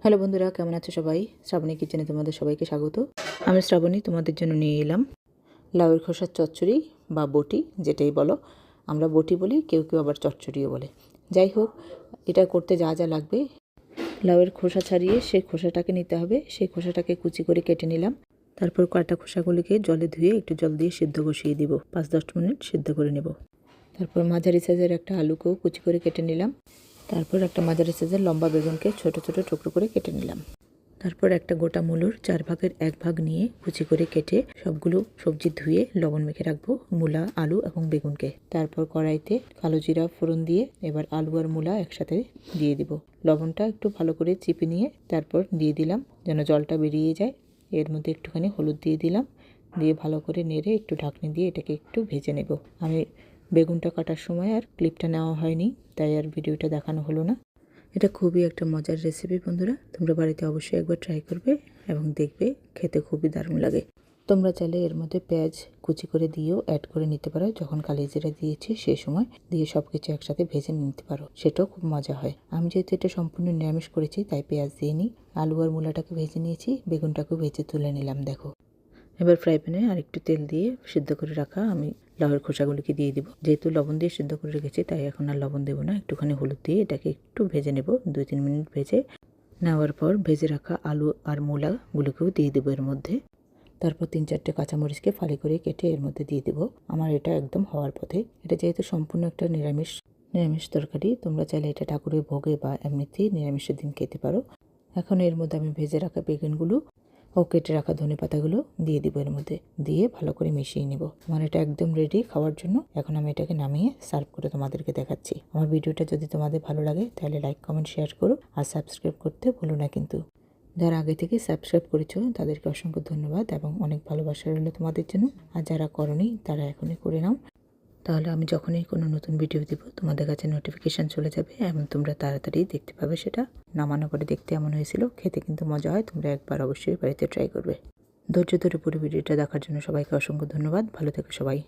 Hello বন্ধুরা, কেমন আছো সবাই? শ্রাবণী কিচেনে তোমাদের সবাইকে স্বাগত। আমি শ্রাবণী তোমাদের জন্য নিয়ে এলাম লাউয়ের খোসার চচ্চড়ি বা বটি, যেটাই বলো। আমরা বটি বলি, কেউ কেউ আবার চচ্চড়িও বলে। যাই হোক, এটা করতে যা যা লাগবে, লাউয়ের খোসা ছাড়িয়ে সেই খোসাটাকে নিতে হবে। সেই খোসাটাকে কুচি করে কেটে নিলাম। তারপর কাটা খোসাগুলিকে জলে ধুয়ে একটু জল দিয়ে সিদ্ধ বসিয়ে দিব। 5-10 মিনিট সিদ্ধ করে নেব। তারপর মাঝারি সাইজের একটা আলুকেও কুচি করে কেটে নিলাম। তারপর একটা মাঝারি সাইজের লম্বা বেগুনকে ছোট ছোট টুকরো করে কেটে নিলাম। তারপর একটা গোটা মূলোর 4 ভাগের 1 ভাগ নিয়ে কুচি করে কেটে সবগুলো সবজি ধুয়ে লবণ মেখে রাখবো, মূলা, আলু এবং বেগুনকে। তারপর কড়াইতে কালো জিরা ফোড়ন দিয়ে এবার আলু আর মূলা একসাথে দিয়ে দিব। লবণটা একটু ভালো করে চিপে নিয়ে তারপর দিয়ে দিলাম, যেন জলটা বেরিয়ে যায়। এর মধ্যে একটুখানি হলুদ দিয়ে দিলাম, দিয়ে ভালো করে নেড়ে একটু ঢাকনি দিয়ে এটাকে একটু ভেজে নেব। আমি বেগুনটা কাটার সময় আর ক্লিপটা নেওয়া হয়নি, তাই আর ভিডিওটা দেখানো হলো না। এটা খুবই একটা মজার রেসিপি বন্ধুরা, তোমরা বাড়িতে অবশ্যই একবার ট্রাই করবে এবং দেখবে খেতে খুবই দারুণ লাগে। তোমরা চাইলে এর মধ্যে পেঁয়াজ কুচি করে দিয়েও অ্যাড করে নিতে পারো। যখন কালি জিরা দিয়েছি সেই সময় দিয়ে সব কিছু একসাথে ভেজে নিতে পারো, সেটাও খুব মজা হয়। আমি যেহেতু এটা সম্পূর্ণ নিরামিষ করেছি তাই পেঁয়াজ দিইনি। আলু আর মূলাটাকে ভেজে নিয়েছি, বেগুনটাকেও ভেজে তুলে নিলাম। দেখো, এবার ফ্রাই প্যানে আর একটু তেল দিয়ে সিদ্ধ করে রাখা আমি লাউয়ের খোসাগুলিকে দিয়ে দিব। যেহেতু লবণ দিয়ে সিদ্ধ করে রেখেছি তাই এখন আর লবণ দেবো না। একটুখানি হলুদ দিয়ে এটাকে একটু ভেজে নেব। 2-3 মিনিট ভেজে নেওয়ার পর ভেজে রাখা আলু আর মূলাগুলোকেও দিয়ে দেবো এর মধ্যে। তারপর 3-4টে কাঁচামরিচকে ফালি করে কেটে এর মধ্যে দিয়ে দেবো। আমার এটা একদম হওয়ার পথে। এটা যেহেতু সম্পূর্ণ একটা নিরামিষ তরকারি, তোমরা চাইলে এটা ঠাকুরের ভোগে বা এমনিতেই নিরামিষের দিন খেতে পারো। এখন এর মধ্যে আমি ভেজে রাখা বেগুনগুলো ও কেটে রাখা ধনেপাতাগুলো দিয়ে দিব। এর মধ্যে দিয়ে ভালো করে মিশিয়ে নেব। আমার এটা একদম রেডি খাওয়ার জন্য। এখন আমি এটাকে নামিয়ে সার্ভ করে তোমাদেরকে দেখাচ্ছি। আমার ভিডিওটা যদি তোমাদের ভালো লাগে তাহলে লাইক, কমেন্ট, শেয়ার করো আর সাবস্ক্রাইব করতে ভুলো না কিন্তু। যারা আগে থেকে সাবস্ক্রাইব করেছো তাদেরকে অসংখ্য ধন্যবাদ এবং অনেক ভালোবাসা রইল তোমাদের জন্য। আর যারা করনি তারা এখনই করে নাও, তাহলে আমি যখনই কোনো নতুন ভিডিও দিব তোমাদের কাছে নোটিফিকেশান চলে যাবে এবং তোমরা তাড়াতাড়ি দেখতে পাবে। সেটা নামানো পরে দেখতে এমন হয়েছিল, খেতে কিন্তু মজা হয়। তোমরা একবার অবশ্যই বাড়িতে ট্রাই করবে। ধৈর্য ধরে পুরো ভিডিওটা দেখার জন্য সবাইকে অসংখ্য ধন্যবাদ। ভালো থেকো সবাই।